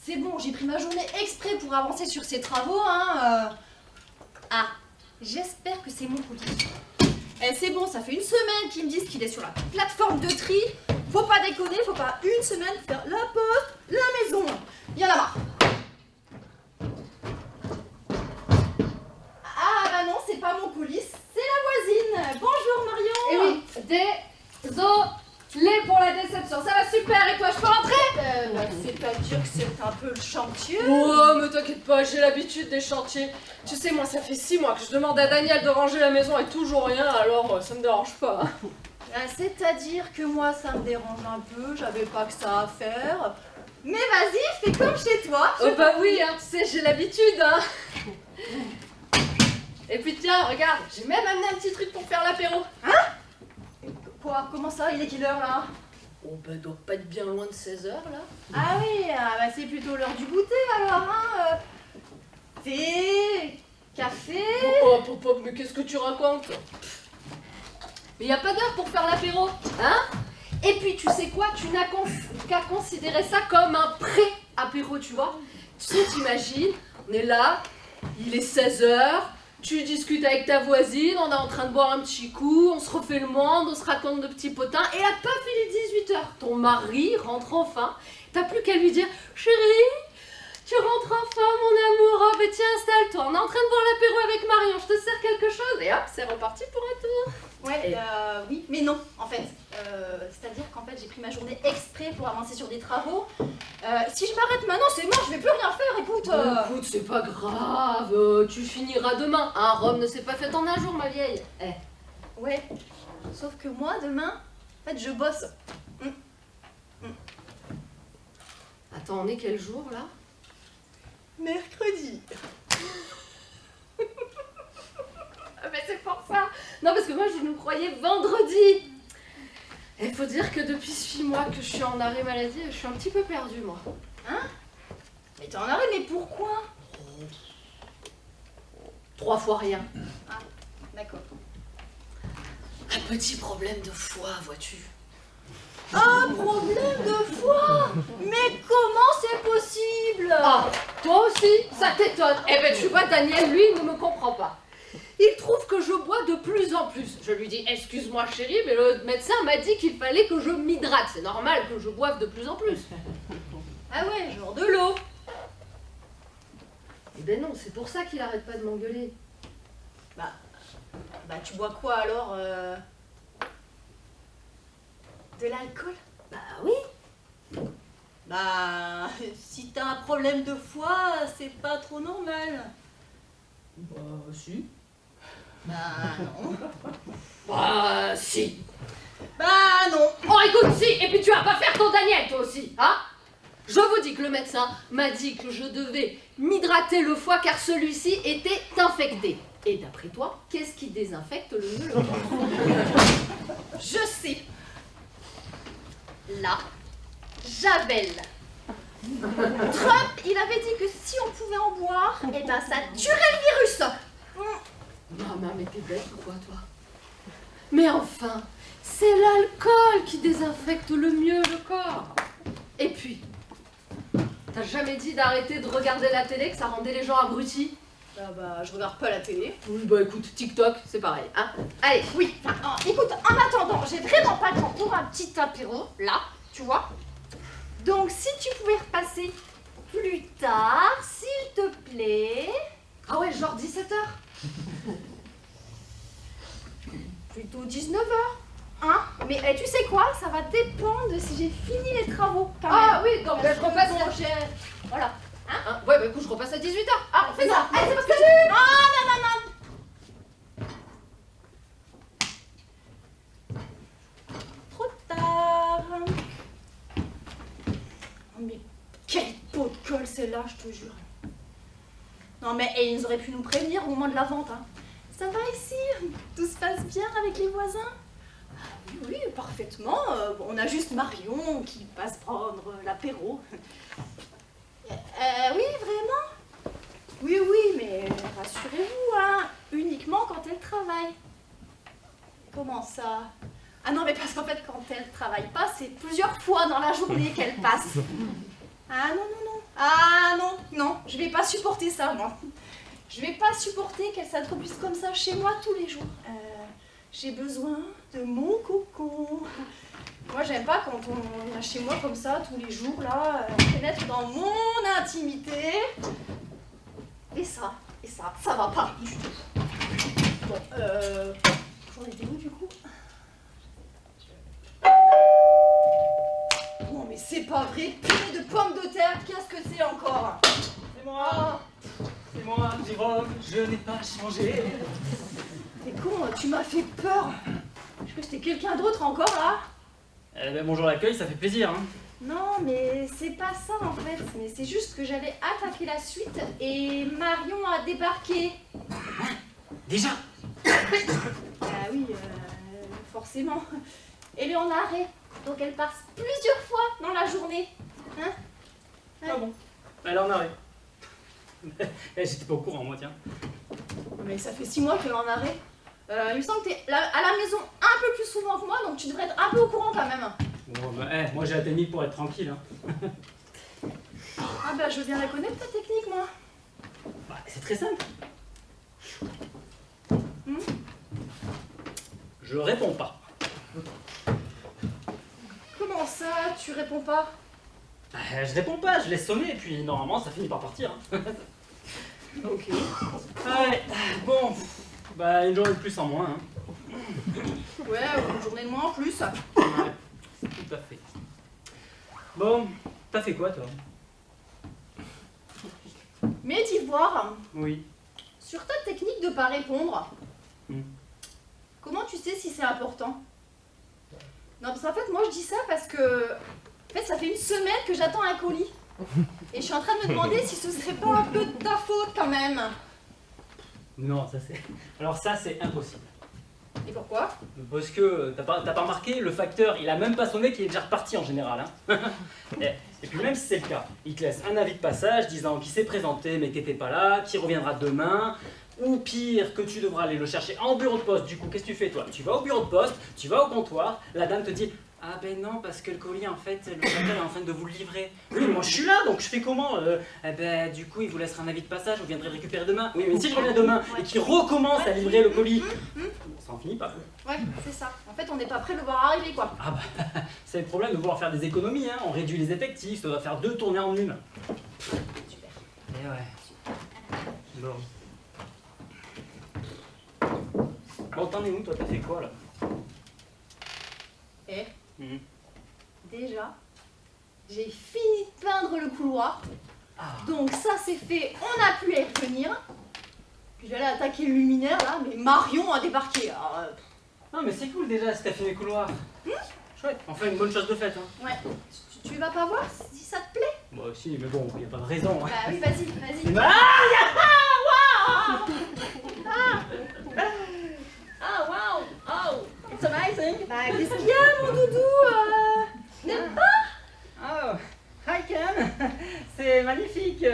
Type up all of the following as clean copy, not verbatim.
c'est bon, j'ai pris ma journée exprès pour avancer sur ces travaux, hein. Ah, j'espère que c'est mon colis. Eh, c'est bon, ça fait une semaine qu'ils me disent qu'il est sur la plateforme de tri. Faut pas déconner, faut pas une semaine faire la poste, la maison. Y'en a marre. Ah bah non, c'est pas mon colis, c'est la voisine. Bonjour Marion. Eh oui, désolé pour la déception. Ça va super, et toi, je peux rentrer? C'est-à-dire que c'est un peu le chantier. Oh, mais t'inquiète pas, j'ai l'habitude des chantiers. Tu sais, moi, ça fait 6 mois que je demande à Daniel de ranger la maison et toujours rien, alors ça me dérange pas. C'est-à-dire que moi, ça me dérange un peu, j'avais pas que ça à faire. Mais vas-y, fais comme chez toi. Oh bah oui, hein, tu sais, j'ai l'habitude, hein. Et puis tiens, regarde, j'ai même amené un petit truc pour faire l'apéro. Hein? Quoi? Comment ça? Il est quelle heure là? Oh bah doit pas être bien loin de 16h là. Ah oui, bah c'est plutôt l'heure du goûter alors, hein. Thé, café. Oh pop, mais qu'est-ce que tu racontes? Mais y a pas d'heure pour faire l'apéro, hein? Et puis tu sais quoi, tu n'as qu'à considérer ça comme un pré-apéro, tu vois? Tu sais, t'imagines, on est là, il est 16h, tu discutes avec ta voisine, on est en train de boire un petit coup, on se refait le monde, on se raconte de petits potins, et là, paf, il est 18h. Ton mari rentre enfin, t'as plus qu'à lui dire « Chérie, tu rentres enfin, mon amour, oh, ben tiens, installe-toi, on est en train de boire l'apéro avec Marion, je te sers quelque chose ?» Et hop, c'est reparti pour un tour. Ouais, oui, mais non, en fait. C'est-à-dire qu'en fait, j'ai pris ma journée exprès pour avancer sur des travaux. Si je m'arrête maintenant, c'est mort, je vais plus rien faire, écoute. Écoute, c'est pas grave, tu finiras demain. Hein, Rome ne s'est pas faite en un jour, ma vieille. Eh. Ouais, sauf que moi, demain, en fait, je bosse. Attends, on est quel jour, là? Mercredi. Ah, mais c'est pour ça. Non, parce que moi, je nous croyais vendredi. Il faut dire que depuis 6 mois que je suis en arrêt maladie, je suis un petit peu perdue, moi. Hein? Mais t'es en arrêt, mais pourquoi? 3 fois rien. Ah, d'accord. Un petit problème de foie, vois-tu. Un problème de foie? Mais comment c'est possible? Ah, toi aussi, ça t'étonne. Eh ben, tu vois, Daniel, lui, ne me comprend pas. Il trouve que je bois de plus en plus. Je lui dis, excuse-moi chérie, mais le médecin m'a dit qu'il fallait que je m'hydrate. C'est normal que je boive de plus en plus. Ah ouais, genre de l'eau. Eh ben non, c'est pour ça qu'il arrête pas de m'engueuler. Bah, tu bois quoi alors? De l'alcool? Bah oui. Bah, si t'as un problème de foie, c'est pas trop normal. Bah si. Bah non. Bah si. Bah non. Oh écoute, si, et puis tu vas pas faire ton Daniel toi aussi, hein? Je vous dis que le médecin m'a dit que je devais m'hydrater le foie car celui-ci était infecté. Et d'après toi, qu'est-ce qui désinfecte le mieux le foie? Je sais. La Javel. Trump, il avait dit que si on pouvait en boire, eh ben ça tuerait le virus. Maman, mais t'es bête ou quoi, toi? Mais enfin, c'est l'alcool qui désinfecte le mieux le corps. Et puis, t'as jamais dit d'arrêter de regarder la télé, que ça rendait les gens abrutis? Ah bah, je regarde pas la télé. Oui, bah écoute, TikTok, c'est pareil, hein? Allez, Oui, enfin, écoute, en attendant, j'ai vraiment pas le temps pour un petit apéro, là, tu vois. Donc, si tu pouvais repasser plus tard, s'il te plaît. ah ouais, genre 17h. Plutôt 19h. Hein? Mais tu sais quoi? Ça va dépendre de si j'ai fini les travaux. Quand Ah même. oui, donc Parce je que repasse. bon, voilà. Hein? Ouais, bah écoute, je repasse à 18h. Ah, Fais ça. allez, c'est parce que Non, non, non, non. Trop tard. Oh, mais quelle peau de colle celle-là, je te jure. Non mais ils auraient pu nous prévenir au moment de la vente. Hein. Ça va ici? Tout se passe bien avec les voisins? Oui, oui, parfaitement. On a juste Marion qui passe prendre l'apéro. Oui, vraiment? Oui, oui, mais rassurez-vous, hein, uniquement quand elle travaille. Comment ça? Ah non, mais parce qu'en fait, quand elle travaille pas, c'est plusieurs fois dans la journée qu'elle passe. Ah non, non, non. Ah non, non, je vais pas supporter ça, moi. Je vais pas supporter qu'elle s'introduise comme ça chez moi tous les jours. J'ai besoin de mon cocon. Moi, j'aime pas quand on vient chez moi comme ça tous les jours, là, pénètre dans mon intimité. Et ça va pas du tout. Bon, j'en étais où du coup? Non mais c'est pas vrai, purée de pommes de terre, qu'est-ce que c'est encore? C'est moi. C'est moi, Jérôme, je n'ai pas changé. T'es con, tu m'as fait peur. Je crois que c'était quelqu'un d'autre encore là. Bonjour l'accueil, ça fait plaisir. Hein. Non mais c'est pas ça en fait, mais c'est juste que j'allais attaquer la suite et Marion a débarqué. Déjà? Ah oui, forcément. Elle est en arrêt, donc elle passe plusieurs fois dans la journée. Hein? Ah bon? Elle en arrêt. J'étais pas au courant moi, tiens. Mais ça fait 6 mois qu'elle est en arrêt. Il me semble que t'es à la maison un peu plus souvent que moi, donc tu devrais être un peu au courant quand même. Bon, bah, moi j'ai la technique pour être tranquille. Hein. Ah bah je veux bien la connaître ta technique moi. Bah, c'est très simple. Je réponds pas. Comment ça, tu réponds pas? Je réponds pas, je laisse sonner et puis normalement ça finit par partir. Hein. Ok. Ouais, bon, bah une journée de plus en moins. Hein. Ouais, une journée de moins en plus. Ouais, tout à fait. Bon, t'as fait quoi toi? Mais d'Ivoire, Oui. sur ta technique de pas répondre, Hmm. comment tu sais si c'est important? Non, parce qu'en fait, moi je dis ça parce que en fait, ça fait une semaine que j'attends un colis. Et je suis en train de me demander si ce serait pas un peu de ta faute quand même. Non, ça c'est. Alors ça c'est impossible. Et pourquoi? Parce que t'as pas remarqué, le facteur il a même pas sonné qu'il est déjà reparti en général. Hein. et puis même si c'est le cas, il te laisse un avis de passage disant qu'il s'est présenté mais qu'il n'était pas là, qu'il reviendra demain. Ou pire, que tu devras aller le chercher en bureau de poste. Du coup, qu'est-ce que tu fais toi? Tu vas au bureau de poste, tu vas au comptoir, la dame te dit ah ben non, parce que le colis en fait, le facteur est en train de vous le livrer. Oui, mais moi je suis là, donc je fais comment? Eh ben du coup, il vous laissera un avis de passage, vous viendrez le récupérer demain. Oui, mais si je reviens demain et qu'il recommence à livrer le colis, ça en finit pas. Ouais, c'est ça. En fait, on n'est pas prêt de le voir arriver quoi. Ah bah, c'est le problème de vouloir faire des économies, hein. On réduit les effectifs, ça doit faire 2 tournées en une. Super. Et ouais. Bon. Bon, t'en es où toi? T'as fait quoi là? Et Mhm. déjà, j'ai fini de peindre le couloir. Ah. Donc ça c'est fait, on a pu y revenir. Puis j'allais attaquer le luminaire là, mais Marion a débarqué. Alors, Non mais c'est cool déjà si t'as fait les couloirs. Chouette, enfin une bonne chose de faite. Hein. ouais, tu vas pas voir si ça te plaît? Bah si, mais bon, y a pas de raison. Hein. Bah oui, vas-y, vas-y. Ah, wow! Oh! It's amazing! Bah qu'est-ce qu'il y a mon doudou? N'aime pas? Oh, hi Ken. C'est magnifique.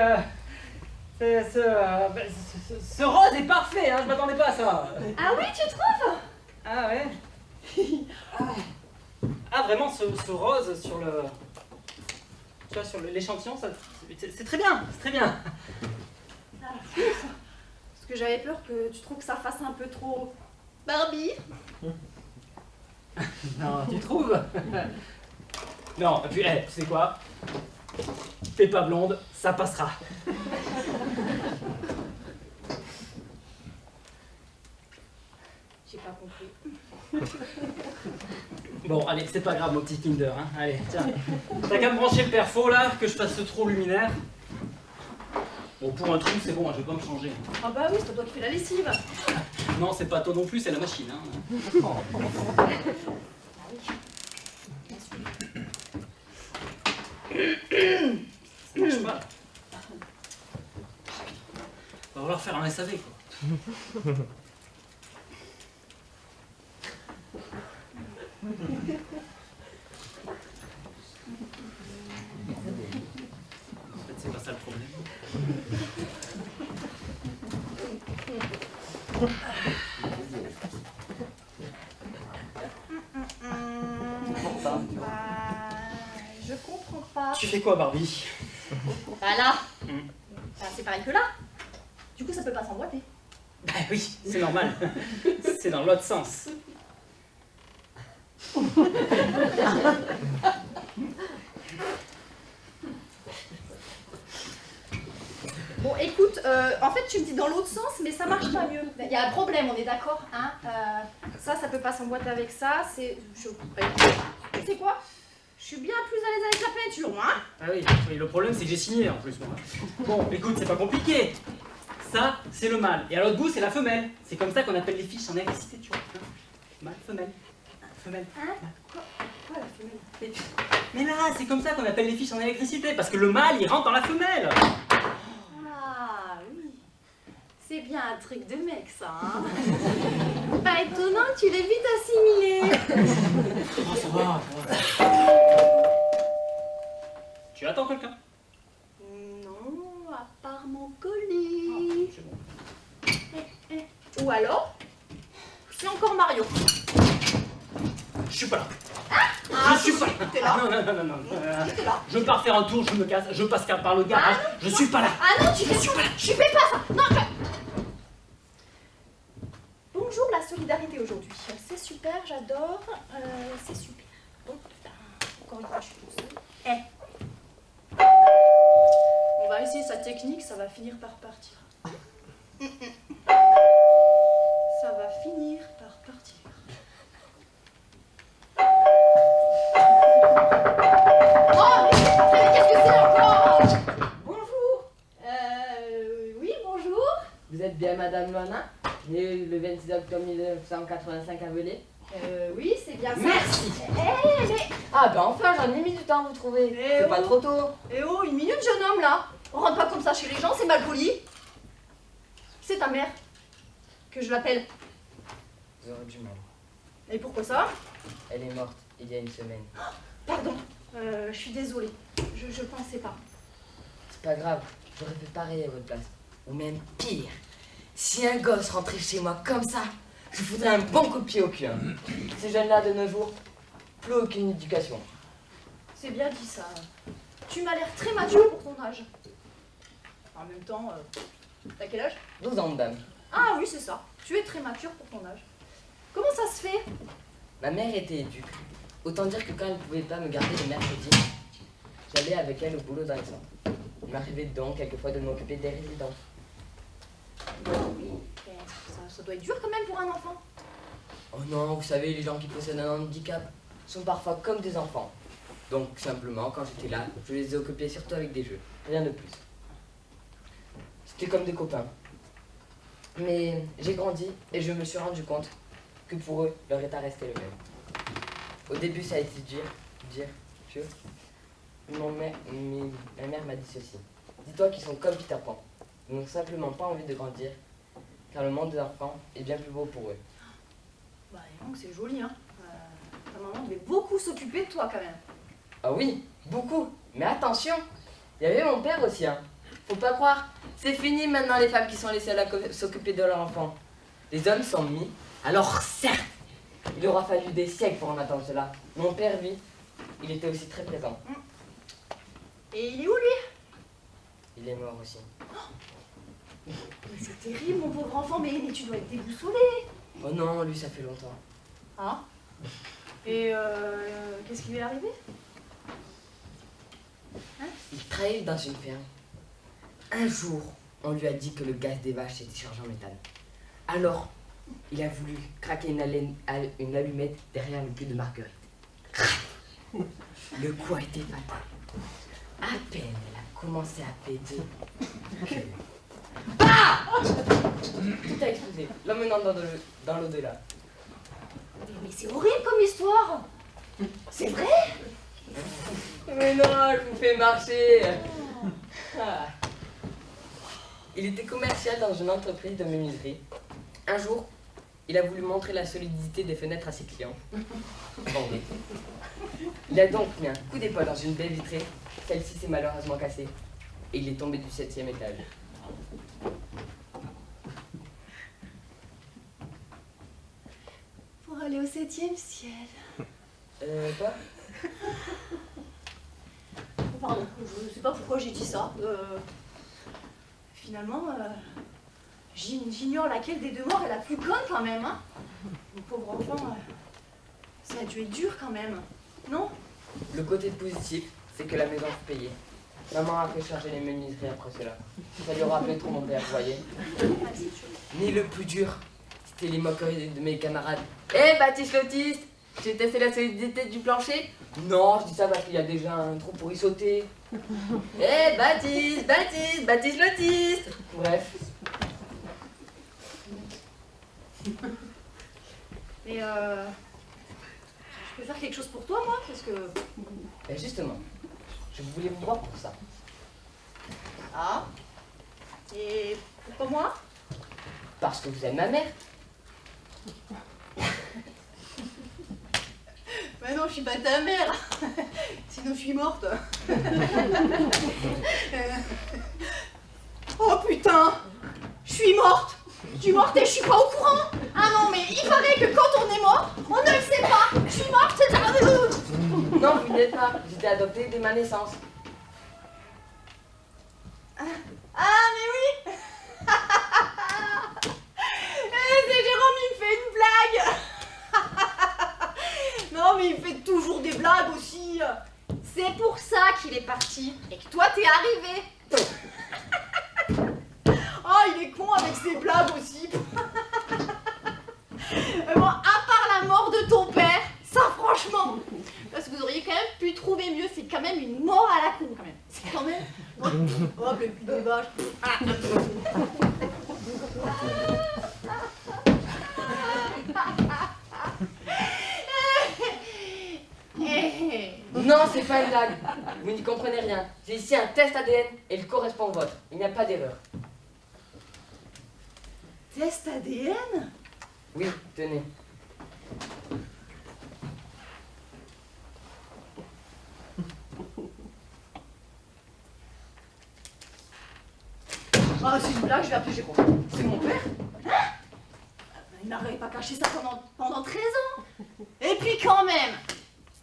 Ce rose est parfait, hein. Je m'attendais pas à ça. Ah oui, tu trouves? Ah ouais. Ah vraiment, ce rose sur le... Tu vois, sur l'échantillon, c'est très bien, c'est très bien. Ah, fou, ça. Parce que j'avais peur que tu trouves que ça fasse un peu trop Barbie. Non, tu trouves? Non, et puis, tu sais quoi? T'es pas blonde, ça passera. J'ai pas compris. Bon, allez, c'est pas grave, mon petit Kinder. Hein. Allez, tiens. T'as qu'à me brancher le perfo là, que je fasse ce trou luminaire. Bon, pour un trou, c'est bon, hein, je vais pas me changer. Ah bah oui, c'est toi qui fais la lessive. Non, c'est pas toi non plus, c'est la machine. Hein. Ça marche pas. On va falloir faire un SAV quoi. En fait, c'est pas ça le problème. Bah, je comprends pas. Tu fais quoi, Barbie? Voilà. Mm. Enfin, c'est pareil que là. Du coup, ça peut pas s'emboîter. Bah oui, c'est normal. C'est dans l'autre sens. Bon, écoute, en fait, tu me dis dans l'autre sens, mais ça marche pas mieux. Il y a un problème, on est d'accord, hein. Ça peut pas s'emboîter avec ça. Tu sais quoi? Je suis bien plus à l'aise avec la peinture, moi. Hein. Ah oui, oui, le problème c'est que j'ai signé en plus moi. Bon, écoute, c'est pas compliqué. Ça, c'est le mâle. Et à l'autre bout, c'est la femelle. C'est comme ça qu'on appelle les fiches en électricité, tu vois. Hein. Mâle, femelle. Femelle. Hein? Quoi la femelle? Mais là, c'est comme ça qu'on appelle les fiches en électricité. Parce que le mâle, il rentre dans la femelle. Ah oui. C'est bien un truc de mec, ça, hein. Pas étonnant que tu l'aies vite assimilé. Oh, ça va. Tu attends quelqu'un? Non, à part mon colis. C'est bon. Ou alors, c'est encore Mario. Je suis pas là. Ah, Je suis pas là. T'es là? Non. T'es là? Je pars faire un tour, je me casse, je passe par le garage. Je suis pas là. Ah non, tu fais pas. Tu fais pas ça. Non. Bonjour la solidarité aujourd'hui. C'est super, j'adore. C'est super. Oh putain, encore une fois, je suis toute seule. On va essayer sa technique, ça va finir par partir. Ça va finir par partir. Oh, mais qu'est-ce que c'est encore? Bonjour. Oui, bonjour. Vous êtes bien Madame Loana, née le 26 octobre 1985 à Velay? Oui, c'est bien ça. Merci. Mais... Ah ben enfin, j'en ai mis du temps à vous trouver. C'est pas trop tôt. Eh oh, une minute, jeune homme, là. On rentre pas comme ça chez les gens, c'est mal poli. C'est ta mère. Que je l'appelle. Vous aurez du mal. Et pourquoi ça? Elle est morte il y a une semaine. Pardon, je suis désolée. Je pensais pas. C'est pas grave, j'aurais fait pareil à votre place. Ou même pire. Si un gosse rentrait chez moi comme ça, je foutrais un bon coup de pied au cul. Hein. Ces jeunes-là de nos jours, plus aucune éducation. C'est bien dit ça. Tu m'as l'air très mature pour ton âge. En même temps, t'as quel âge? 12 ans, madame. Ah oui, c'est ça. Tu es très mature pour ton âge. Comment ça se fait? Ma mère était éduque. Autant dire que quand elle ne pouvait pas me garder le mercredi, j'allais avec elle au boulot dans les centres. Il m'arrivait donc quelquefois de m'occuper des résidents. Oui, ça doit être dur quand même pour un enfant. Oh non, vous savez, les gens qui possèdent un handicap sont parfois comme des enfants. Donc simplement, quand j'étais là, je les ai occupés surtout avec des jeux, rien de plus. C'était comme des copains. Mais j'ai grandi et je me suis rendu compte que pour eux, leur état restait le même. Au début, ça a été dur. Ma mère m'a dit ceci. Dis-toi qu'ils sont comme Peter Pan. Ils n'ont simplement pas envie de grandir, car le monde des enfants est bien plus beau pour eux. Bah, donc c'est joli, hein. Ta maman devait beaucoup s'occuper de toi quand même. Ah oui, beaucoup. Mais attention, il y avait mon père aussi, hein. Faut pas croire. C'est fini maintenant les femmes qui sont les seules à s'occuper de leurs enfants. Les hommes sont mis. Alors certes, il aura fallu des siècles pour en attendre cela. Mon père, lui, il était aussi très présent. Et il est où lui? Il est mort aussi. Mais c'est terrible mon pauvre enfant, mais tu dois être déboussolé. Oh non, lui ça fait longtemps. Ah. Et qu'est-ce qui lui est arrivé? Il travaillait dans une ferme. Un jour, on lui a dit que le gaz des vaches était chargé en méthane. Alors, il a voulu craquer une allumette derrière le cul de Marguerite. Le coup a été fatal. À peine elle a commencé à péter que... Ah! Tout a explosé, l'emmenant dans l'au-delà. Mais c'est horrible comme histoire. C'est vrai? Mais non, je vous fais marcher. Ah. Il était commercial dans une entreprise de menuiserie. Un jour, il a voulu montrer la solidité des fenêtres à ses clients. Vendée. Il a donc mis un coup d'épaule dans une baie vitrée. Celle-ci s'est malheureusement cassée. Et il est tombé du 7e étage. Pour aller au 7e ciel. Quoi? pardon, je sais pas pourquoi j'ai dit ça. Finalement, j'ignore laquelle des deux morts est la plus conne quand même, hein. Mon pauvre enfant, ça a dû être dur quand même, non? Le côté positif, c'est que la maison fut payée. Maman a fait charger les menuiseries après cela. Ça lui aura rappelé trop mon père, vous voyez. Ah, c'est sûr. Ni le plus dur, c'était les moqueries de mes camarades. Hé Baptiste l'autiste, tu as testé la solidité du plancher? Non, je dis ça parce qu'il y a déjà un trou pour y sauter. Hé Baptiste, Baptiste, Baptiste l'autiste. Bref. Mais je peux faire quelque chose pour toi, moi, parce que... Et justement, je voulais vous voir pour ça. Ah. Et pourquoi moi? Parce que vous êtes ma mère. Mais non, je suis pas ta mère. Sinon, je suis morte. Oh putain, je suis morte. Je suis morte et je suis pas au courant. Ah non, mais il paraît que quand on est mort, on ne le sait pas. Je suis morte, c'est ça. Non, vous n'êtes pas. J'étais adoptée dès ma naissance. Ah, mais oui. C'est Jérôme, il me fait une blague. Non, mais il fait toujours des blagues aussi. C'est pour ça qu'il est parti et que toi, t'es arrivé. Oh, il est con avec ses blagues aussi. Bon, à part la mort de ton père, ça franchement, parce que vous auriez quand même pu trouver mieux, c'est quand même une mort à la con quand même. C'est quand même... Oh, mais plus des vaches. Non, c'est pas une blague. Vous n'y comprenez rien. J'ai ici un test ADN et il correspond au vôtre. Il n'y a pas d'erreur. Test ADN? Oui, tenez. Ah, c'est une blague, je vais appeler Jérôme. C'est mon père? Hein? Il m'aurait pas caché ça pendant 13 ans. Et puis quand même,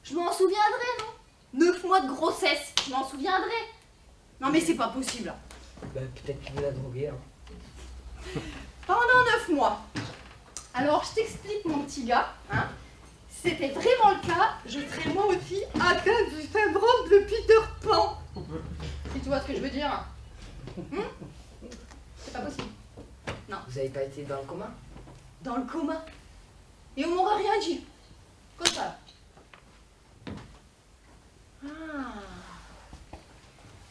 je m'en souviendrai, non? 9 mois de grossesse, je m'en souviendrai. Non mais c'est pas possible. Bah, peut-être qu'il vous a drogué, hein. Pendant 9 mois. Alors je t'explique mon petit gars, hein. C'était vraiment le cas, je serais moi aussi atteinte du syndrome de Peter Pan. Si tu vois ce que je veux dire. C'est pas possible. Vous avez pas été dans le coma? Dans le coma. Et on m'aurait rien dit. Comme ça. Ah.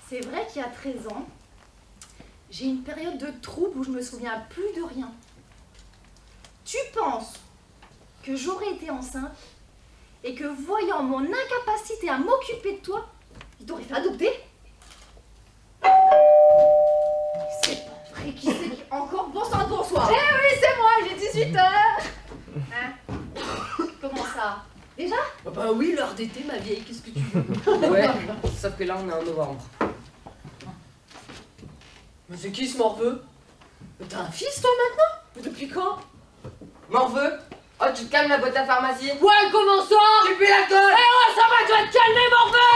C'est vrai qu'il y a 13 ans, j'ai une période de trouble où je me souviens plus de rien. Tu penses que j'aurais été enceinte et que voyant mon incapacité à m'occuper de toi, il t'aurait fait adopter? C'est pas vrai, qui c'est qui... Encore bonsoir. Eh oui, c'est moi, j'ai 18 heures. Hein? Comment ça? Déjà? Bah oui, l'heure d'été, ma vieille, qu'est-ce que tu veux? Ouais, sauf que là on est en novembre. Mais c'est qui ce morveux? Mais t'as un fils toi maintenant? Mais depuis quand? Morveux? Oh, tu te calmes la boîte à pharmacie? Ouais, comment ça? Tu pues la gueule! Eh ouais, ça va, tu vas te calmer, morveux!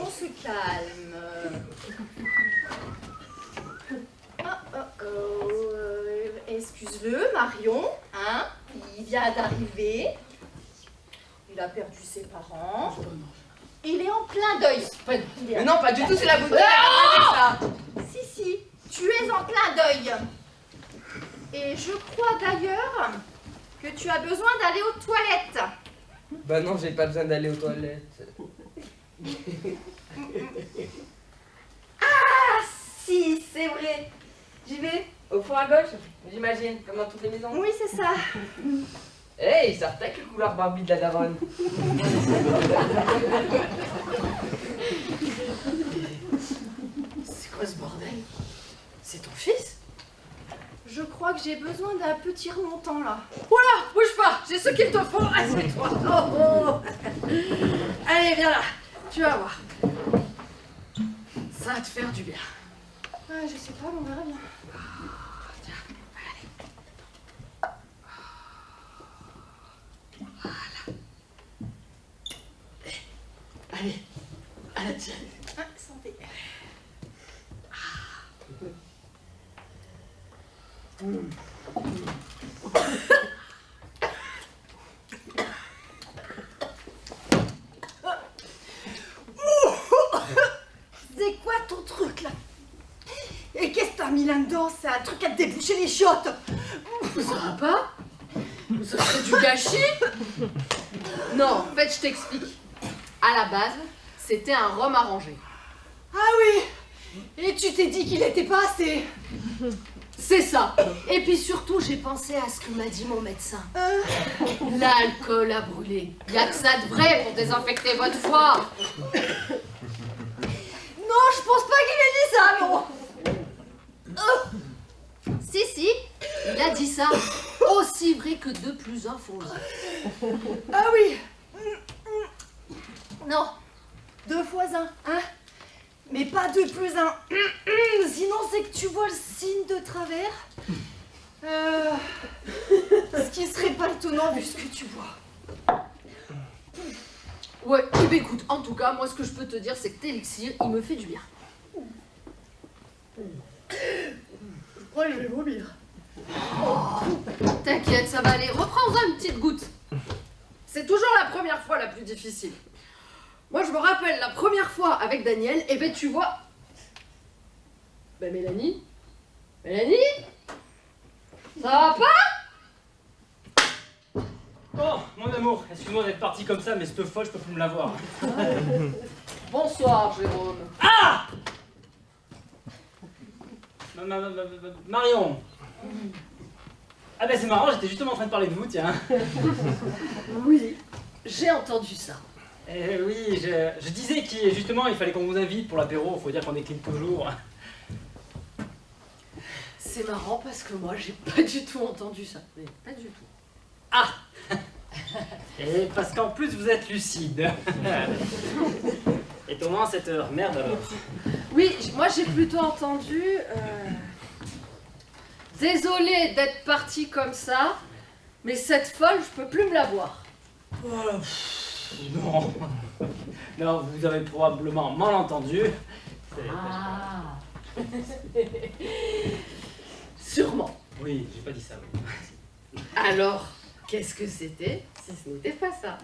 On se calme. Excuse-le, Marion, hein? Il vient d'arriver. Il a perdu ses parents. Il est en plein deuil. Mais non, pas du tout, c'est la bouteille avec ça! Si, tu es en plein deuil. Et je crois d'ailleurs que tu as besoin d'aller aux toilettes. Bah non, j'ai pas besoin d'aller aux toilettes. Ah, Si, c'est vrai. J'y vais. Au fond à gauche, j'imagine, comme dans toutes les maisons. oui, c'est ça. Hey, il sortait avec le couloir Barbie de la daronne. C'est quoi ce bordel? C'est ton fils? Je crois que j'ai besoin d'un petit remontant là. Voilà, bouge pas, j'ai ce qu'il te faut, assieds-toi. Oh. Allez, viens là, tu vas voir. Ça va te faire du bien. Ah, je sais pas, on verra bien. Allez, à la tienne. Ah, santé. C'est quoi ton truc là? Et qu'est-ce que t'as mis là-dedans? C'est un truc à te déboucher les chiottes. Ça va pas? Ça serait du gâchis? Non, en fait, je t'explique. À la base, c'était un rhum arrangé. Ah oui. Et tu t'es dit qu'il était pas assez. C'est ça. Et puis surtout, j'ai pensé à ce que m'a dit mon médecin. L'alcool a brûlé. Y a que ça de vrai pour désinfecter votre foie. Non, je pense pas qu'il ait dit ça, non. Si, il a dit ça. Aussi vrai que 2 plus 1 font 1. Ah oui. Non. 2 fois 1, hein. Mais pas 2 plus 1. Sinon, c'est que tu vois le signe de travers. Ce qui serait pas étonnant vu ce que tu vois. Ouais, et ben écoute, en tout cas, moi ce que je peux te dire, c'est que t'élixir, il me fait du bien. Je crois que je vais vomir. T'inquiète, ça va aller. Reprends-en une petite goutte. C'est toujours la première fois la plus difficile. Moi, je me rappelle la première fois avec Daniel, et ben tu vois... Ben Mélanie? Ça va pas? Oh, mon amour, excuse-moi d'être parti comme ça, mais cette fois, je peux plus me la voir. Bonsoir, Jérôme. Ah! Marion. Ah ben c'est marrant, j'étais justement en train de parler de vous, tiens. Oui, j'ai entendu ça. Eh oui, je disais qu'il justement il fallait qu'on vous invite pour l'apéro, faut dire qu'on décline toujours. C'est marrant parce que moi, j'ai pas du tout entendu ça. Mais pas du tout. Ah! Et parce qu'en plus vous êtes lucide. Étonnant à cette heure, merde alors. Oui, moi j'ai plutôt entendu... Désolée d'être partie comme ça, mais cette folle, je peux plus me la voir. Non. Non, vous avez probablement mal entendu. Ah. Sûrement. Oui, j'ai pas dit ça. Oui. Alors, qu'est-ce que c'était si ce n'était pas ça?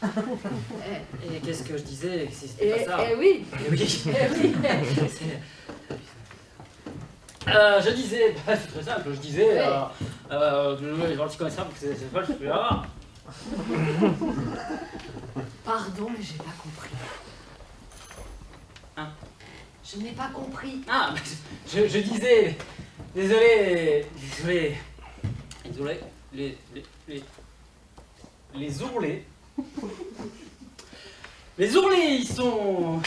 Et qu'est-ce que je disais si c'était pas ça? Eh oui. Eh oui. Eh oui. Je disais, bah, c'est très simple, je disais, les gens qui connaissent ça, parce que c'est pas, je peux avoir. Pardon, mais j'ai pas compris. Hein? Je n'ai pas compris. Ah, je disais, désolé, les ourlets. Les ourlets, ils sont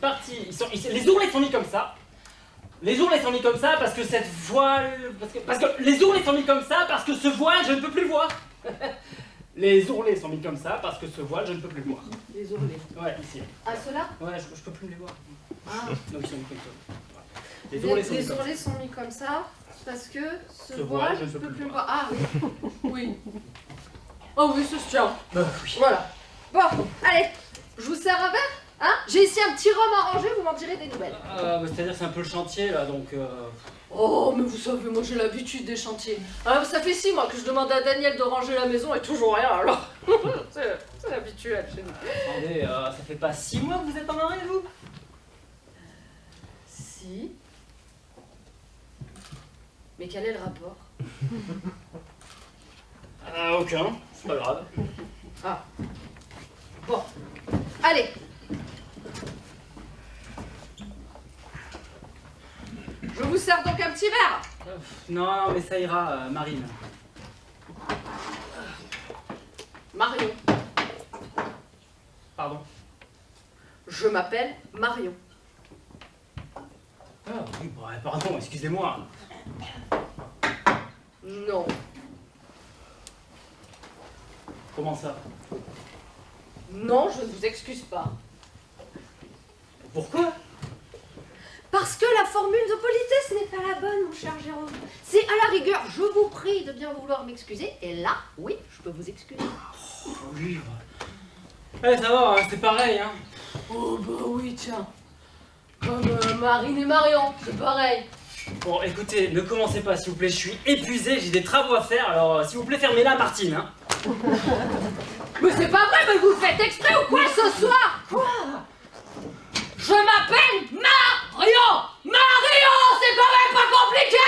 partis, les ourlets sont mis comme ça. Les ourlets sont mis comme ça parce que cette voile... Parce que les ourlets sont mis comme ça parce que ce voile, je ne peux plus le voir. Les ourlets sont mis comme ça parce que ce voile, je ne peux plus le voir. Les ourlets. Ouais, ici. Ah, ceux-là? Ouais, je peux plus les voir. Ah. Donc ils sont mis comme ça. Voilà. Les Les ourlets ourlets sont mis comme ça parce que ce Ce voile, voile, je peux plus le voir. Ah oui. Oui. Oh oui, ça se tient. oui. Voilà. Bon, allez, je vous sers un verre, hein? J'ai ici un petit rhum arrangé, vous m'en direz des nouvelles. C'est-à-dire c'est un peu le chantier là, donc... Oh, mais vous savez, moi j'ai l'habitude des chantiers. Ah, ça fait 6 mois que je demande à Daniel de ranger la maison et toujours rien, alors. C'est habituel chez nous. Attendez, ça fait pas 6 mois que vous êtes en arrêt, vous? Si. Mais quel est le rapport? Aucun, c'est pas grave. Ah. Bon. Allez. Je vous sers donc un petit verre. Non, mais ça ira, Marine. Marion. Pardon. Je m'appelle Marion. Ah oui, bah, pardon, excusez-moi. Non. Comment ça? Non, je ne vous excuse pas. Pourquoi? Parce que la formule de politesse n'est pas la bonne, mon cher Jérôme. C'est à la rigueur, je vous prie de bien vouloir m'excuser. Et là, oui, je peux vous excuser. Oui, ouais, ça va, hein, c'est pareil, hein. Oh bah oui, tiens. Comme Marine et Marion, c'est pareil. Bon, écoutez, ne commencez pas, s'il vous plaît, je suis épuisé, j'ai des travaux à faire, alors s'il vous plaît, fermez-la, Martine, hein. Mais c'est pas vrai, mais vous le faites exprès ou quoi ce soir? Quoi? Je m'appelle Marion! Marion, c'est quand même pas compliqué!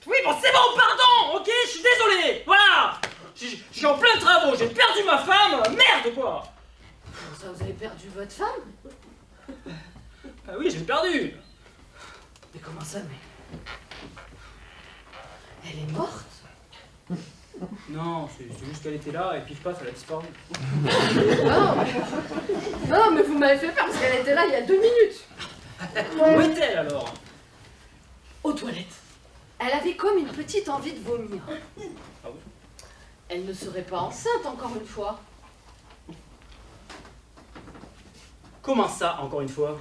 Oui, bon, c'est bon, pardon, ok, je suis désolé, voilà. Je suis en plein travaux, j'ai perdu ma femme, merde, quoi. Comment ça, vous avez perdu votre femme? Ah oui, j'ai perdu. Mais comment ça, mais... Elle est morte? Non, c'est juste qu'elle était là, et pif paf, elle a disparu. Non, mais vous m'avez fait peur parce qu'elle était là il y a 2 minutes. Où est-elle, alors? Aux toilettes. Elle avait comme une petite envie de vomir. Ah oui? Elle ne serait pas enceinte encore une fois. Comment ça, encore une fois?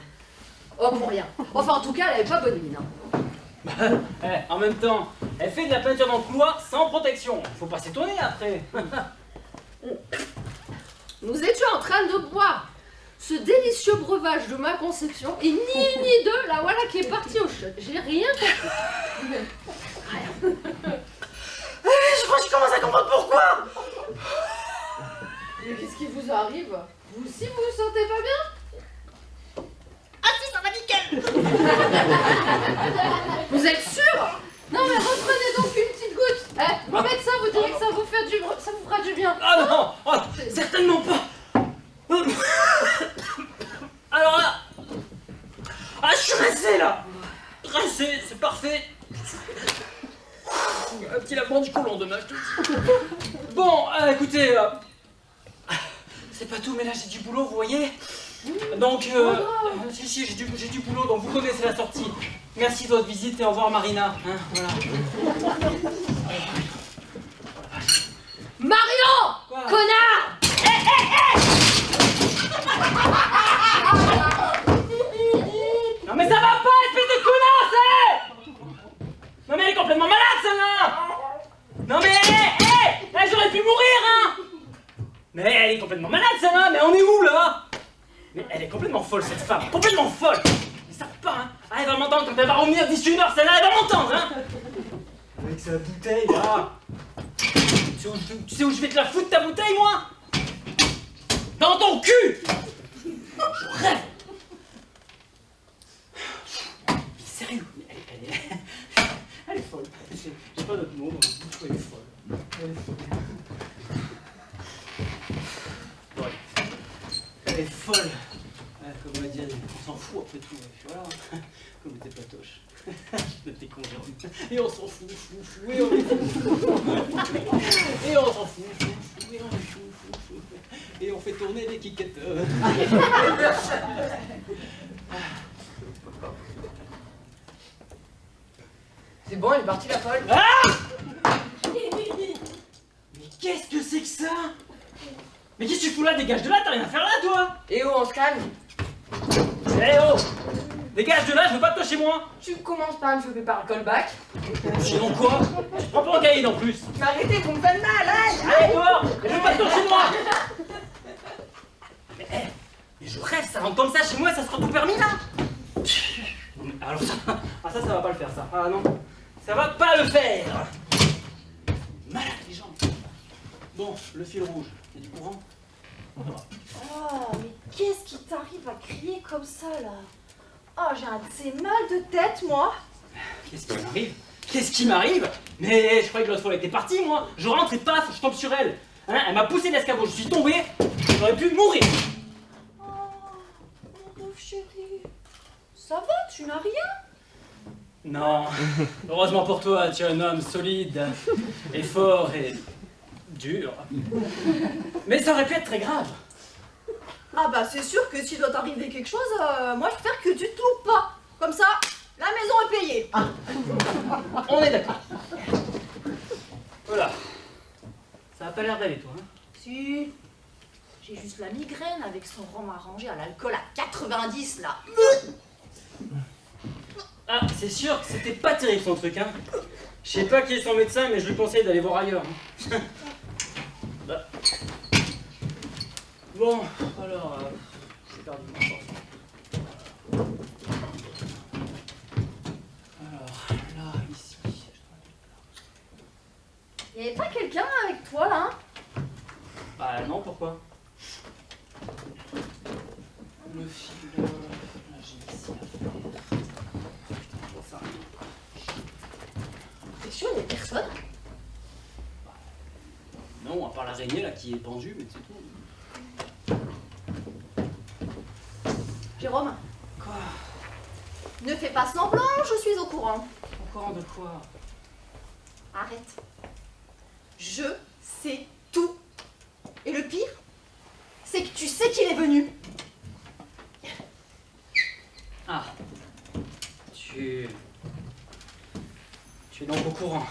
Oh, pour rien. Enfin, en tout cas, elle avait pas bonne mine. Hein. En même temps, elle fait de la peinture dans le couloir sans protection. Faut pas s'étonner après. Nous étions en train de boire ce délicieux breuvage de ma conception et ni une ni deux, la voilà qui est partie au shot. J'ai rien compris. Je crois que je commence à comprendre pourquoi. Mais qu'est-ce qui vous arrive? Vous aussi, vous vous sentez pas bien? Ah si, ça va nickel. Vous êtes sûr? Non mais reprenez donc une petite goutte. Vos médecins vous direz que ça vous fera du bien. Ah non, oh, certainement pas. Alors là, ah je suis rincé là. Rincé, c'est parfait. Un petit lavement du côlon demain, je te dis. Bon, écoutez, c'est pas tout, mais là j'ai du boulot, vous voyez. Donc, si, j'ai du boulot, donc vous connaissez la sortie. Merci de votre visite et au revoir Marina. Hein, voilà. Marion! Quoi? Connard! Non mais ça va pas, espèce de connasse, hein! Non mais elle est complètement malade, celle-là! Non mais, j'aurais pu mourir, hein! Mais elle est complètement malade, celle-là, mais on est où, là? Mais elle est complètement folle, cette femme, complètement folle! Mais ça va pas, hein! Ah, elle va m'entendre quand elle va revenir d'ici 1 heure, celle-là, elle va m'entendre, hein! Avec sa bouteille, là! Tu sais où je vais te la foutre, ta bouteille, moi? Dans ton cul! Je rêve! Sérieux, elle est folle. J'ai pas d'autre mot, elle est folle. Elle est folle. Bon, elle est folle. Comme on va dire, on s'en fout après tout. Voilà, comme tes patoches. De tes cons, Jérôme. Et on s'en fout, et on est fou. Et on s'en fout, et on est fou. Et on fait tourner les kickettes. C'est bon, elle est partie la folle. Ah! Mais qu'est-ce que c'est que ça? Mais qu'est-ce que tu fous là? Dégage de là, t'as rien à faire là, toi! Et oh, on se calme. Eh oh! Dégage de là, je veux pas de toi chez moi! Tu commences par me choper par le callback. Sinon quoi? Tu te prends pour un caïd en plus! Mais arrêtez, vous me faites mal, aïe! Allez, dehors! Je veux pas de toi chez moi! Mais je rêve, ça rentre comme ça chez moi et ça sera tout permis là! Non, mais alors ça va pas le faire ça. Ah non, ça va pas le faire! Malade les gens! Bon, le fil rouge, il y a du courant? Oh, mais qu'est-ce qui t'arrive à crier comme ça, là? Oh, j'ai un de ces mal de tête, moi. Qu'est-ce qui m'arrive? Qu'est-ce qui m'arrive? Mais je croyais que l'autre fois elle était partie, moi. Je rentre et paf, je tombe sur elle. Hein, elle m'a poussé l'escabeau, je suis tombé. J'aurais pu mourir. Oh, mon pauvre chéri. Ça va, tu n'as rien? Non. Heureusement pour toi, tu es un homme solide et fort et dur. Mais ça aurait pu être très grave. Ah bah c'est sûr que s'il doit t'arriver quelque chose, moi je préfère que tu te loupes pas. Comme ça, la maison est payée. On est d'accord. Voilà. Ça a pas l'air d'aller, toi, hein? Si. J'ai juste la migraine avec son rhum arrangé à l'alcool à 90 là. Ah, c'est sûr que c'était pas terrible son truc, hein. Je sais pas qui est son médecin, mais je lui conseille d'aller voir ailleurs. Hein. Bah. Bon, alors, j'ai perdu mon temps. Alors, là, ici. Y avait pas quelqu'un avec toi là, hein? Bah non, pourquoi? Le fil, là, j'ai ici à faire. Putain, j'en sais rien. T'es sûr, y a personne? Non, à part l'araignée là qui est pendue, mais c'est tout. Jérôme, Quoi? ne fais pas semblant, je suis au courant. Au courant de quoi? Arrête. Je sais tout. Et le pire, c'est que tu sais qu'il est venu. Ah. Tu es donc au courant.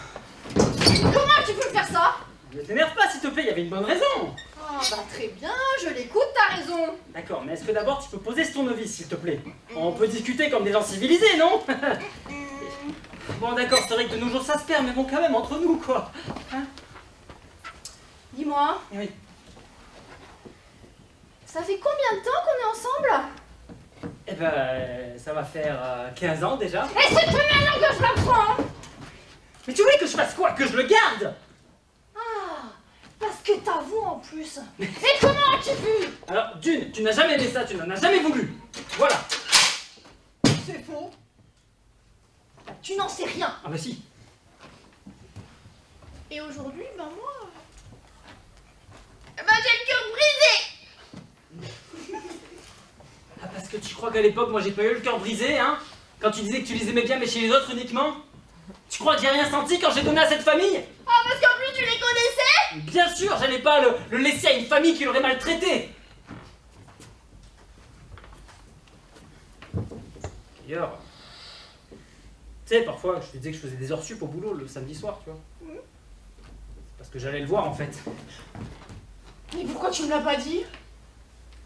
Comment tu peux faire ça? Ne t'énerve pas s'il te plaît, il y avait une bonne raison. Ah bah très bien, je l'écoute, t'as raison. D'accord, mais est-ce que d'abord tu peux poser ce tournevis s'il te plaît? On peut discuter comme des gens civilisés, non? Bon d'accord, c'est vrai que de nos jours ça se perd, mais bon quand même, entre nous quoi. Hein? Dis-moi, Oui. ça fait combien de temps qu'on est ensemble? Eh ben, ça va faire 15 ans déjà. Et c'est maintenant que je la prends. Mais tu voulais que je fasse quoi? Que je le garde? Ah, parce que t'avoues en plus. Et comment as-tu pu? Alors, d'une, tu n'as jamais aimé ça, tu n'en as jamais voulu. Voilà. C'est faux. Tu n'en sais rien. Ah bah si. Et aujourd'hui, ben moi... Ben j'ai le cœur brisé. Ah, parce que tu crois qu'à l'époque, moi j'ai pas eu le cœur brisé, hein? Quand tu disais que tu les aimais bien, mais chez les autres uniquement? Tu crois que j'ai rien senti quand j'ai donné à cette famille? Ah, parce qu'en plus tu les connaissais? Bien sûr, j'allais pas le laisser à une famille qui l'aurait maltraité. D'ailleurs, tu sais, parfois, je te disais que je faisais des heures sup au boulot le samedi soir, tu vois. C'est parce que j'allais le voir, en fait. Mais pourquoi tu me l'as pas dit?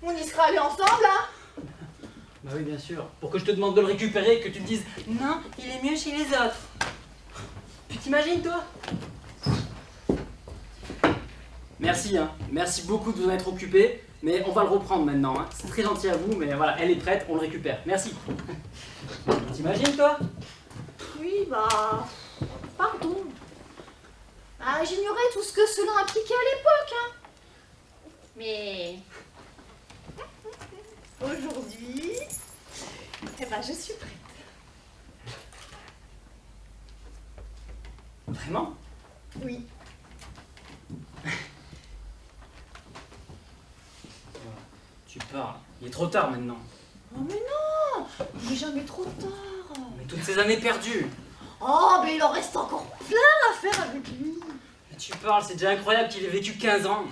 On y serait allés ensemble, hein? Bah oui, bien sûr. Pour que je te demande de le récupérer et que tu me dises « Non, il est mieux chez les autres. » Tu t'imagines, toi? Merci, hein. Merci beaucoup de vous en être occupé. Mais on va le reprendre maintenant, hein. C'est très gentil à vous, mais voilà, elle est prête, on le récupère. Merci. T'imagines, toi? Oui, bah... Pardon. Ah, j'ignorais tout ce que cela impliquait à l'époque, hein. Mais... Aujourd'hui... Eh ben, je suis prête. Vraiment? Oui. Tu parles. Il est trop tard maintenant. Oh mais non! Il n'est jamais trop tard. Mais toutes ces années perdues. Oh, mais il en reste encore plein à faire avec lui. Mais tu parles, c'est déjà incroyable qu'il ait vécu 15 ans.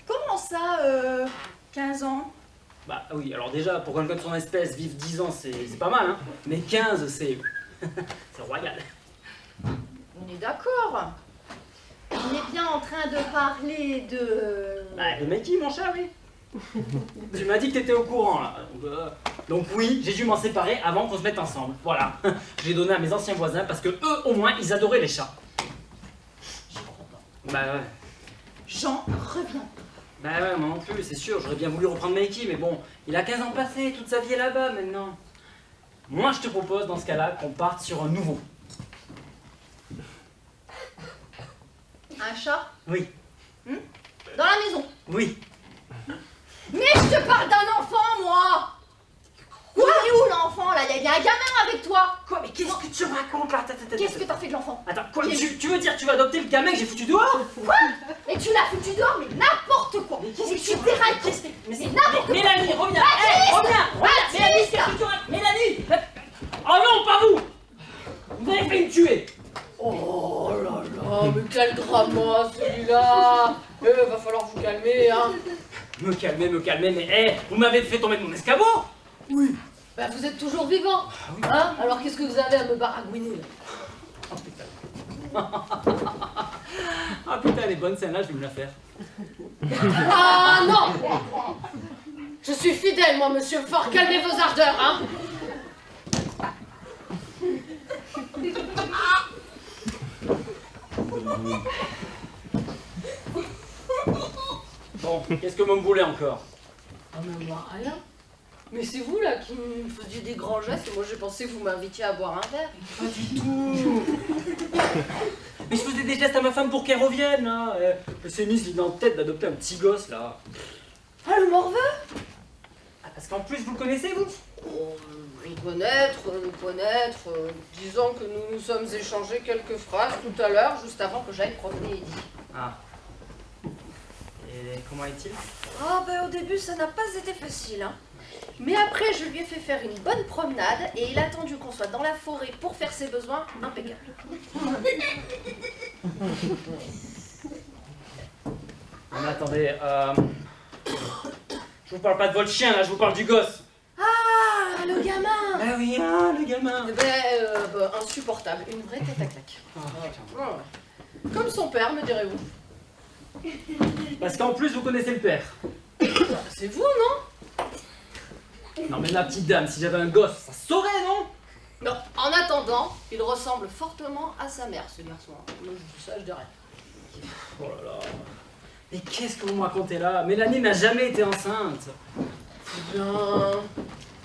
Comment ça, 15 ans? Bah oui, alors déjà, pour quelqu'un de son espèce, vivre 10 ans, c'est pas mal, hein. Mais 15, c'est... c'est royal. On est d'accord. On est bien en train de parler de... Bah, le Mikey, mon chat, oui. Tu m'as dit que t'étais au courant, là. Donc oui, j'ai dû m'en séparer avant qu'on se mette ensemble. Voilà. J'ai donné à mes anciens voisins parce que eux, au moins, ils adoraient les chats. J'y crois pas. Bah ouais. J'en reviens. Bah ouais, moi non plus, c'est sûr. J'aurais bien voulu reprendre Mikey, mais bon, il a 15 ans passés, toute sa vie est là-bas maintenant. Moi, je te propose, dans ce cas-là, qu'on parte sur un nouveau. Un chat? Oui. Dans la maison. Oui. Mais je te parle d'un enfant, moi! Il est où l'enfant là? Il y a un gamin avec toi! Quoi? Mais qu'est-ce que tu racontes là? Qu'est-ce que t'as fait de l'enfant? Attends, quoi? Tu veux dire que tu vas adopter le gamin que j'ai foutu dehors? Quoi? Et tu l'as foutu dehors, mais n'importe quoi! Mais Et qu'est-ce que tu tu dérailles! racontes? Mais n'importe quoi! Mélanie, reviens! Baptiste! Hey, reviens! Baptiste! Mélanie, qu'est-ce que tu racontes? Mélanie! Oh non, pas vous! Vous avez failli me tuer! Oh là là, mais quel drama celui-là. Va falloir vous calmer, hein. Me calmer, mais hé, vous m'avez fait tomber de mon escabeau! Oui. Bah vous êtes toujours vivant, hein. Alors qu'est-ce que vous avez à me baragouiner là? Oh putain. Ah putain, elle est bonne celle-là, je vais me la faire. Ah non. Je suis fidèle, moi, monsieur Fort. Calmez vos ardeurs, hein. Bon, qu'est-ce que vous me voulez encore? Ah mais moi rien. Mais c'est vous là qui me faisiez des grands gestes et moi j'ai pensé que vous m'invitiez à boire un verre. Pas du tout. Mais je faisais des gestes à ma femme pour qu'elle revienne, là. Elle s'est mise l'idée en tête d'adopter un petit gosse, là. Ah le morveux? Ah, parce qu'en plus, vous le connaissez, vous? Nous connaître, disons que nous nous sommes échangés quelques phrases tout à l'heure, juste avant que j'aille promener Eddie. Ah. Et comment est-il? Ah ben au début ça n'a pas été facile, hein. Mais après je lui ai fait faire une bonne promenade et il a attendu qu'on soit dans la forêt pour faire ses besoins, impeccable. Mais attendez, je vous parle pas de votre chien, là, je vous parle du gosse. Ah le gamin! Ah oui, ah, le gamin. Insupportable, une vraie tête à claque. Ah, putain. Ouais. Comme son père, me direz-vous. Parce qu'en plus, vous connaissez le père. C'est vous, non? Non mais ma petite dame, si j'avais un gosse, ça se saurait, non? Non, en attendant, il ressemble fortement à sa mère, ce garçon. Moi, je dis ça, je dis rien. Oh là là. Mais qu'est-ce que vous me racontez là? Mélanie n'a jamais été enceinte. Eh bien,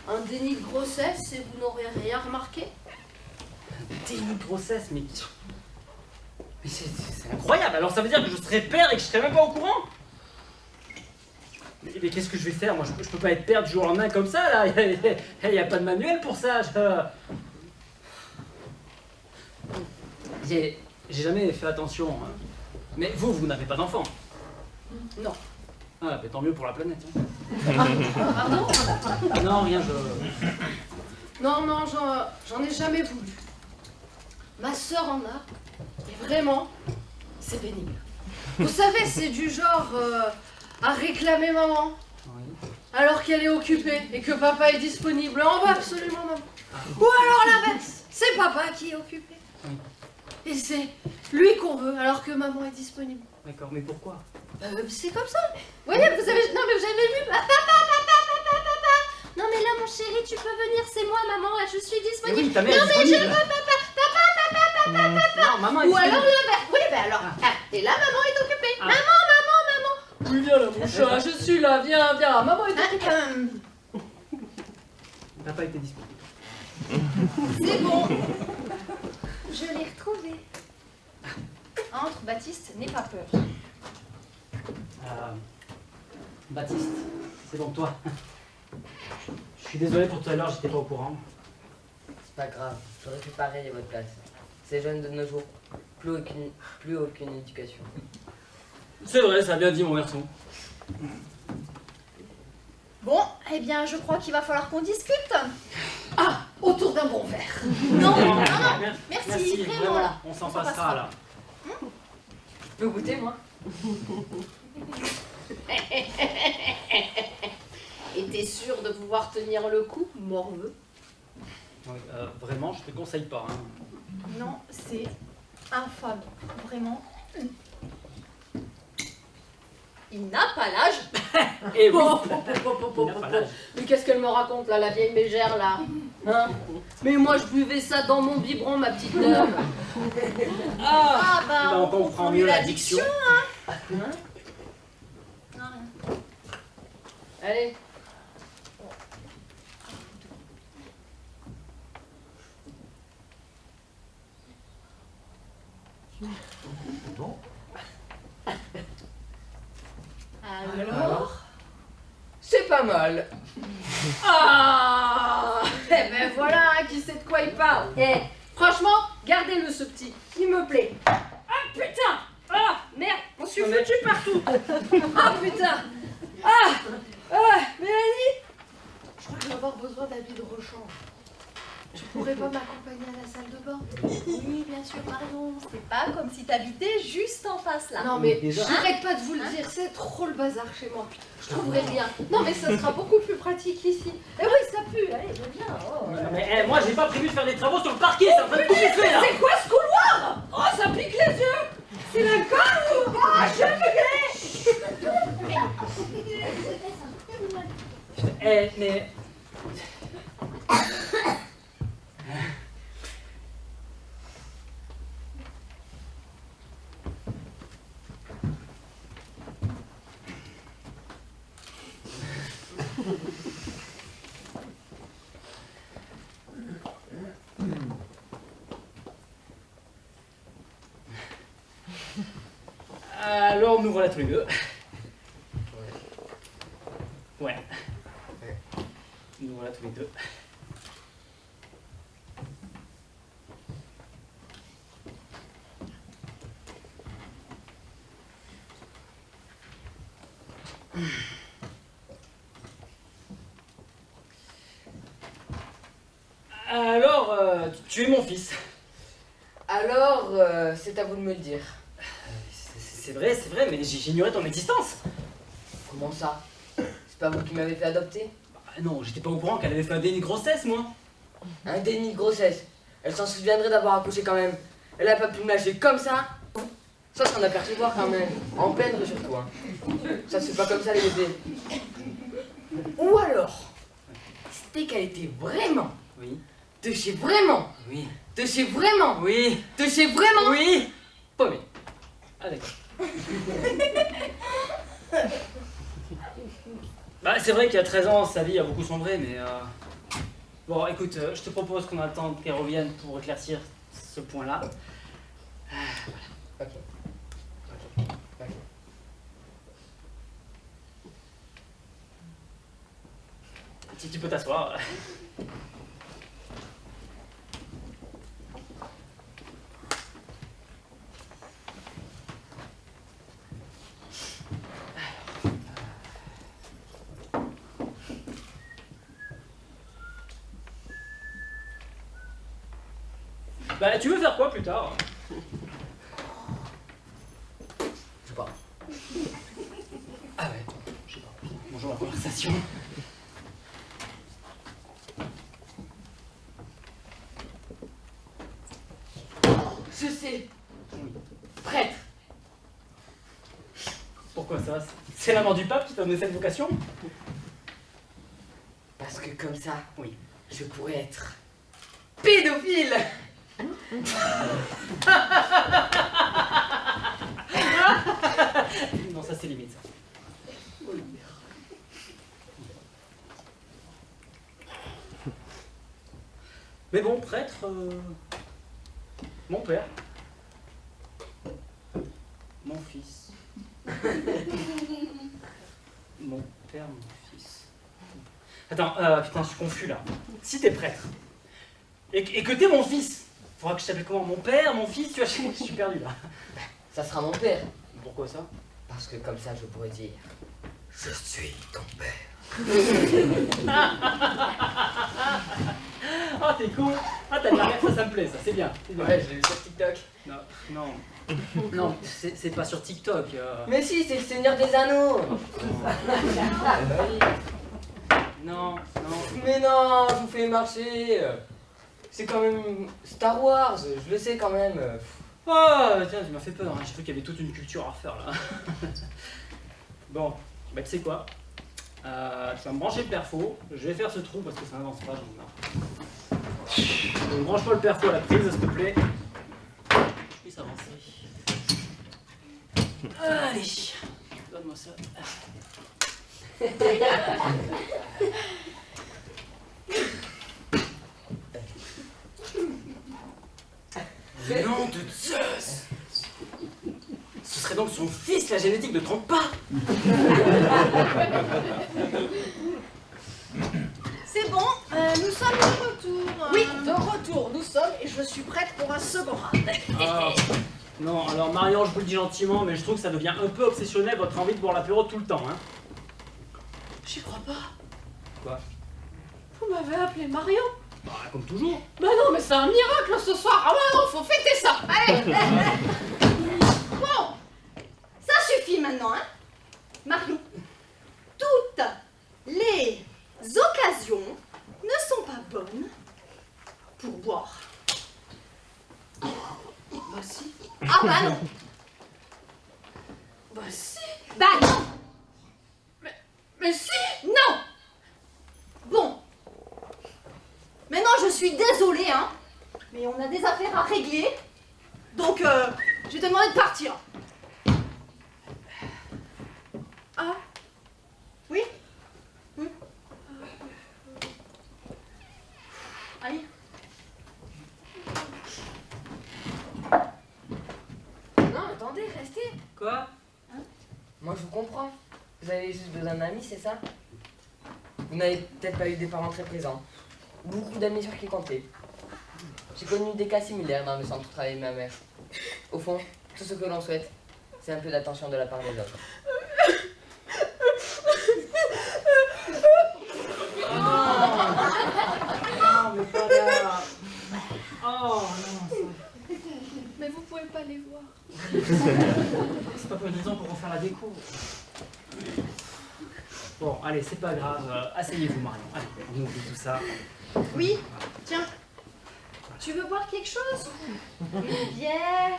un déni de grossesse et vous n'aurez rien remarqué? Déni de grossesse, mais c'est incroyable. Alors ça veut dire que je serais père et que je serais même pas au courant? Mais qu'est-ce que je vais faire? Moi, je peux pas être père du jour au lendemain comme ça, là. Il y a pas de manuel pour ça. J'ai jamais fait attention. Hein. Mais vous n'avez pas d'enfant? Non. Ah, mais tant mieux pour la planète. Hein. Pardon? Non, rien, je... Non, j'en ai jamais voulu. Ma sœur en a, et vraiment, c'est pénible. Vous savez, c'est du genre à réclamer maman, Oui. alors qu'elle est occupée et que papa est disponible. On veut absolument maman. Ou alors l'inverse, c'est papa qui est occupé. Oui. Et c'est lui qu'on veut, alors que maman est disponible. D'accord, mais pourquoi? C'est comme ça. Vous voyez, vous avez... Non, mais vous avez vu papa. Non, mais là, mon chéri, tu peux venir, c'est moi, maman, je suis Mais disponible. oui, ta mère Non, est mais je disponible. veux papa. Non, maman est Ou alors disponible. l'inverse. Oui, ben alors. Et là, maman est occupée. Ah. Maman. Oui, viens là, mon chat, je suis là, viens. Maman est occupée. Papa était disponible. C'est bon. Je l'ai retrouvé. Entre, Baptiste, n'aie pas peur. Baptiste, c'est donc toi. Je suis désolé pour tout à l'heure, j'étais pas au courant. C'est pas grave, j'aurais fait pareil à votre place. Ces jeunes de nos jours, plus aucune éducation. C'est vrai, ça a bien dit mon garçon. Bon, eh bien, je crois qu'il va falloir qu'on discute. Ah, autour d'un bon verre. Non, Merci, merci, vraiment, vraiment, là. on s'en On s'en passera passera. là. Je peux goûter, moi? Et t'es sûr de pouvoir tenir le coup, morveux? Oui, vraiment, je te conseille pas. Hein. Non, c'est infâme. Vraiment. Il n'a pas l'âge. Et oui, Oh, il n'a pas l'âge. Mais qu'est-ce qu'elle me raconte là, la vieille mégère là, hein? Mais moi je buvais ça dans mon biberon, ma petite dame. Ah, bah, Bah, on comprend mieux l'addiction. Hein? Non, rien. Allez. Alors, C'est pas mal. Ah, eh ben voilà, qui sait de quoi il parle. Eh, franchement, gardez-le ce petit, il me plaît. Ah putain, ah merde, on suis foutu partout. Ah putain, Mélanie, je crois que je vais avoir besoin d'habits de rechange. Tu pourrais pas m'accompagner à la salle de bain? oui, bien sûr, Marion. C'est pas comme si t'habitais juste en face là. Non mais Déjà. j'arrête pas de vous le dire, c'est trop le bazar chez moi. Je trouverai rien. Non mais ça sera beaucoup plus pratique ici. Eh oui, ça pue. Allez, viens. Oh. Non, mais moi, j'ai pas prévu de faire des travaux sur le parquet, c'est en train de tout bouffer là. C'est quoi ce couloir? Oh, ça pique les yeux. C'est la colle ou... Oh, je vais Mais... Alors, nous voilà tous les deux. Ouais. Nous voilà tous les deux. Alors, tu es mon fils. Alors, c'est à vous de me le dire. C'est vrai, mais j'ignorais ton existence. Comment ça? C'est pas vous qui m'avez fait adopter? Bah, non, j'étais pas au courant qu'elle avait fait un déni de grossesse, moi. Un déni de grossesse. Elle s'en souviendrait d'avoir accouché quand même. Elle a pas pu me lâcher comme ça. Ça, s'en apercevoir quand même. En peindre surtout. Hein. Ça, c'est pas comme ça les bébés. Ou alors, c'était qu'elle était vraiment. Oui. De chez vraiment. Oui. De chez vraiment. Oui. De chez vraiment. Oui. Paumé. Ah d'accord. Bah c'est vrai qu'il y a 13 ans, sa vie a beaucoup sombré, mais bon écoute, je te propose qu'on attende qu'elle revienne pour éclaircir ce point-là. Ok. Si tu peux t'asseoir. Bah tu veux faire quoi plus tard? Je sais pas. Ah ouais, je sais pas. Bonjour la conversation. Je sais. Prêtre. Pourquoi ça? C'est la mort du pape qui t'a donné cette vocation? Parce que comme ça, Oui. je pourrais être pédophile. Non, ça c'est limite ça. Mais bon, prêtre, mon père, mon fils, mon père, mon fils. Attends, putain, je suis confus là. Si t'es prêtre et que t'es mon fils, faudra que je t'appelle comment? Mon père, mon fils, tu vois, je suis perdu là. Ça sera mon père. Pourquoi ça? Parce que comme ça, je pourrais dire je suis ton père. Ah, t'es con. Ah, t'as de la ref, ça me plaît, ça, c'est bien. Ouais, je l'ai vu sur TikTok. Non, non, non, c'est pas sur TikTok. Mais si, c'est le Seigneur des Anneaux. Non, non. Mais non, je vous fais marcher. C'est quand même Star Wars, je le sais quand même. Oh, tiens, tu m'as fait peur, hein. J'ai cru qu'il y avait toute une culture à refaire là. Bon, bah tu sais quoi, tu vas me brancher le perfo, je vais faire ce trou parce que ça n'avance pas, j'en ai marre. Donc branche pas le perfo à la prise, s'il te plaît. Je puisse avancer. Allez, donne-moi ça. Nom de Zeus! Ce serait donc son fils, la génétique ne trompe pas! C'est bon, nous sommes de retour. Oui, de retour, nous sommes et je suis prête pour un second round. Ah, non, alors Marion, je vous le dis gentiment, mais je trouve que ça devient un peu obsessionnel votre envie de boire l'apéro tout le temps, hein? J'y crois pas. Quoi? Vous m'avez appelé Marion? Bah, comme toujours. Bah non, mais c'est un miracle ce soir. Ah ouais, non, faut fêter ça. Allez. Bon, ça suffit maintenant, hein. Marion, toutes les occasions ne sont pas bonnes pour boire. Bah si. Ah bah non. Bah si. Bah non. Mais si. Non. Bon. Maintenant, je suis désolée, hein, mais on a des affaires à régler. Donc, je vais te demander de partir. Ah. Oui? Allez. Non, attendez, restez. Quoi? Moi, je vous comprends. Vous avez juste besoin d'amis, c'est ça? Vous n'avez peut-être pas eu des parents très présents. Beaucoup d'amis sur qui compter. J'ai connu des cas similaires dans le centre où travaillait ma mère. Au fond, tout ce que l'on souhaite, c'est un peu d'attention de la part des autres. Non, mais pas là. Oh non, Mais vous pouvez pas les voir. c'est pas une raison pour refaire la déco. Bon, allez, c'est pas grave. Asseyez-vous, Marion. Allez, on oublie tout ça. Oui, tiens. Tu veux boire quelque chose? Une bière?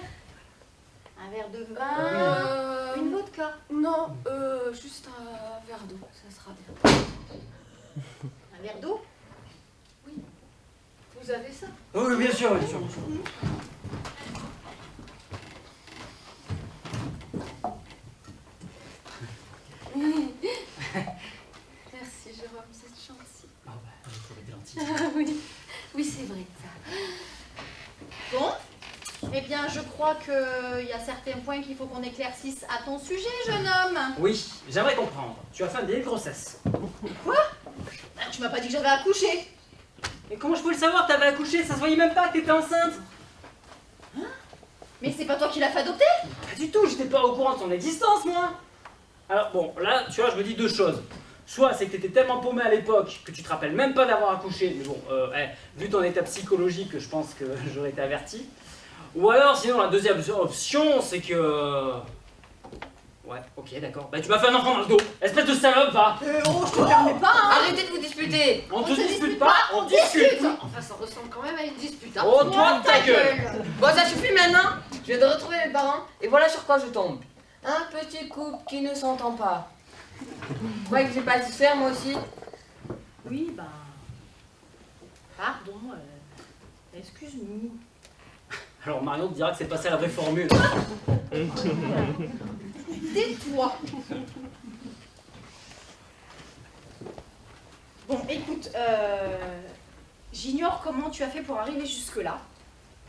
Un verre de vin? Une vodka? Non, juste un verre d'eau, ça sera bien. Un verre d'eau? Vous avez ça? Oui, bien sûr, bien sûr. Bien sûr. Merci Jérôme, c'est gentil. Ah bah, vous êtes gentil. Ah oui, oui c'est vrai ça. Bon. Eh bien, je crois qu'il y a certains points qu'il faut qu'on éclaircisse à ton sujet, jeune homme. Oui, j'aimerais comprendre. Tu as fait un délai de grossesse. Ah, tu m'as pas dit que j'avais accouché. Et comment je pouvais le savoir? T'avais accouché, ça se voyait même pas que t'étais enceinte. Mais c'est pas toi qui l'as fait adopter? Pas du tout, j'étais pas au courant de son existence, moi. Alors bon, là, tu vois, je me dis deux choses. Soit c'est que t'étais tellement paumé à l'époque que tu te rappelles même pas d'avoir accouché, mais bon, vu ton état psychologique, je pense que j'aurais été averti. Ou alors, sinon, la deuxième option, c'est que... Ouais, ok, d'accord. Bah tu m'as fait un enfant dans le dos. Espèce de salope, va. Oh, je te permets pas, hein. Arrêtez de vous disputer! On On te se dispute dispute pas, pas, on on discute. Enfin, ça ressemble quand même à une dispute, hein. Oh, toi, ta gueule. Bon, ça suffit maintenant! Je viens de retrouver mes parents et voilà sur quoi je tombe. Un petit couple qui ne s'entend pas. Vous croyez que j'ai pas à tout faire, moi aussi? Oui, ben... Pardon, excuse-moi. Alors Marion te dira que c'est passé à la vraie formule. Tais-toi. Bon, écoute, j'ignore comment tu as fait pour arriver jusque-là.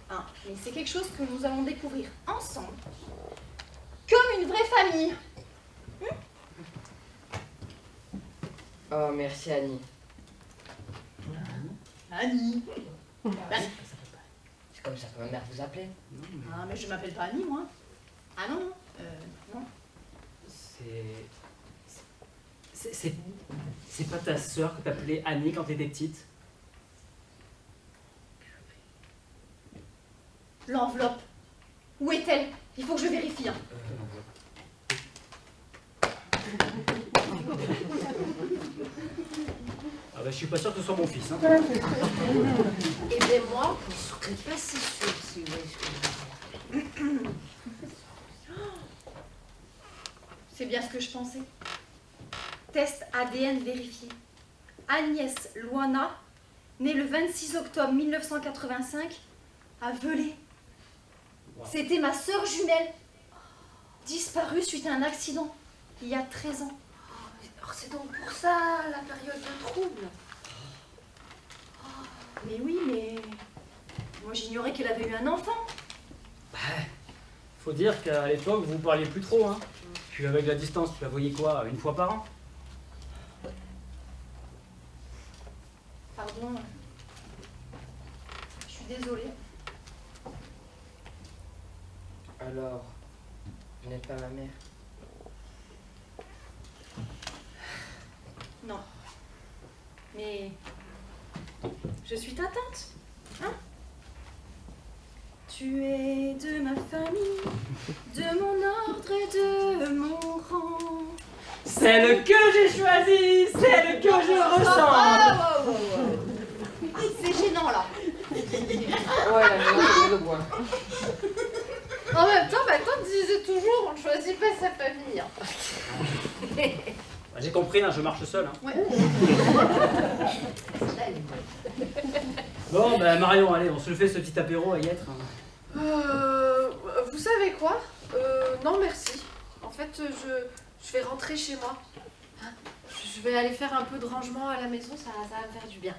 Hein, mais c'est quelque chose que nous allons découvrir ensemble. Comme une vraie famille. Oh, merci Annie. Annie. C'est comme ça que ma mère vous appelait. Ah, mais je m'appelle pas Annie, moi. Ah non, non. C'est pas ta sœur que t'appelais Annie quand t'étais petite? L'enveloppe. Où est-elle? Il faut que je vérifie. Hein. Ah bah je suis pas sûr que ce soit mon fils. Hein. Et bien moi, je serais pas si sûre si vous voyez ce que je veux dire. C'est bien ce que je pensais. Test ADN vérifié. Agnès Loana, née le 26 octobre 1985, à Velay. Wow. C'était ma sœur jumelle, disparue suite à un accident, il y a 13 ans. Alors c'est donc pour ça la période de trouble. Mais oui, mais... Moi j'ignorais qu'elle avait eu un enfant. Faut dire qu'à l'époque vous parliez plus trop. Hein. Puis avec la distance, tu la voyais quoi? Une fois par an? Pardon. Je suis désolée. Alors, vous n'êtes pas ma mère? Non. Mais... Je suis ta tante. Hein? Tu es de ma famille, de mon ordre et de mon rang. Celle que j'ai choisie, celle que je ressens. C'est gênant là. Ouais, la maison, le bois. En même temps, ma tante disait toujours on ne choisit pas sa famille. Hein. Bah, j'ai compris, hein, je marche seul. Hein. Ouais. Bon, bah Marion, allez, on se le fait ce petit apéro à y être. Hein. Vous savez quoi? Non merci. En fait, je vais rentrer chez moi. Hein, je vais aller faire un peu de rangement à la maison, ça va me faire du bien.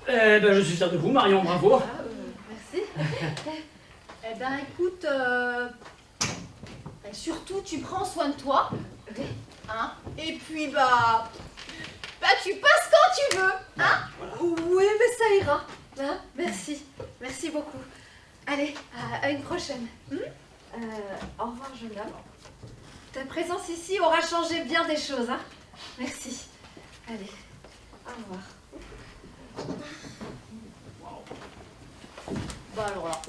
Ben, je suis fier de vous, Marion, bravo. Merci. Eh ben écoute, Et surtout, tu prends soin de toi. Hein? Et puis, tu passes quand tu veux. Hein? Oui, mais ça ira. Hein, merci. Merci beaucoup. Allez, à une prochaine. Au revoir, jeune homme. Ta présence ici aura changé bien des choses. Hein? Merci. Allez, au revoir. Bah alors là.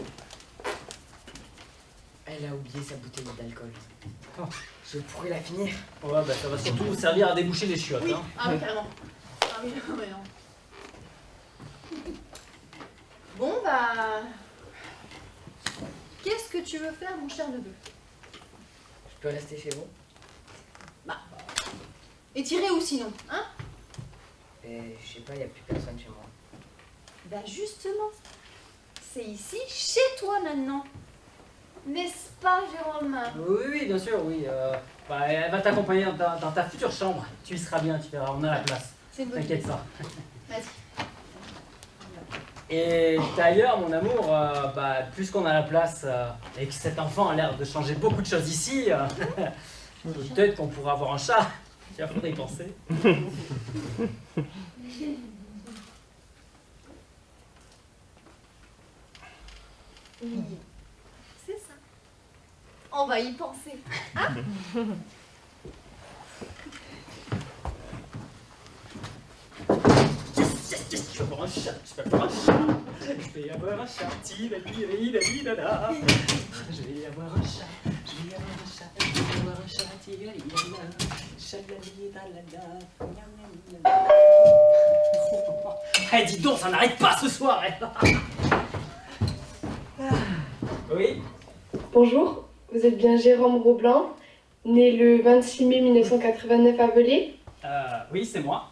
Elle a oublié sa bouteille d'alcool. Oh, je pourrais la finir. Ouais, bah ça va surtout servir à déboucher les chiottes. Oui, Hein. ah oui, carrément. Ah oui, non, mais non. Bon, qu'est-ce que tu veux faire, mon cher neveu? Je peux rester chez vous? Et tirer où sinon, hein? Et je sais pas, il n'y a plus personne chez moi. Bah justement, c'est ici, chez toi maintenant. N'est-ce pas, Jérôme? Oui, bien sûr, oui. Elle va t'accompagner dans ta future chambre. Tu y seras bien, tu verras, on a la place. C'est une bonne T'inquiète idée. pas. Vas-y. Et d'ailleurs, mon amour, plus qu'on a la place et que cet enfant a l'air de changer beaucoup de choses ici, peut-être qu'on pourra avoir un chat. Il faudrait y penser. Oui, c'est ça. On va y penser. Hein? Yes, je vais avoir un chat, je vais avoir un chat. Je vais avoir un chat, ti-la-li-la-li-la-li-la-la. Je vais avoir un chat, je vais avoir un chat, je vais avoir un chat, ti-la-li-la-la. Chat-la-li-la-la-la. Eh, dis donc, ça n'arrête pas ce soir. Oui? Bonjour, vous êtes bien Jérôme Roblanc, né le 26 mai 1989 à Velay. Oui, c'est moi.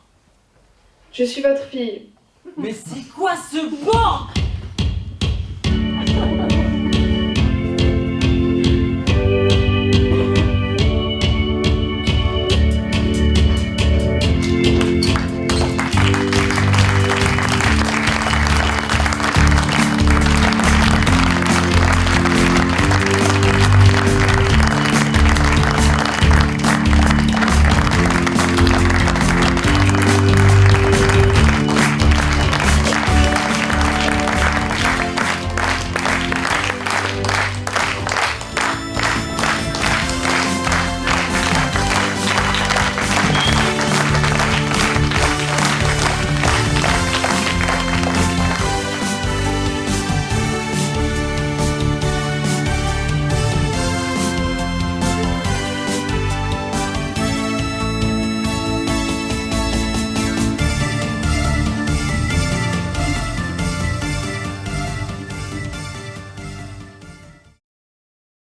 Je suis votre fille. Mais c'est quoi ce banc?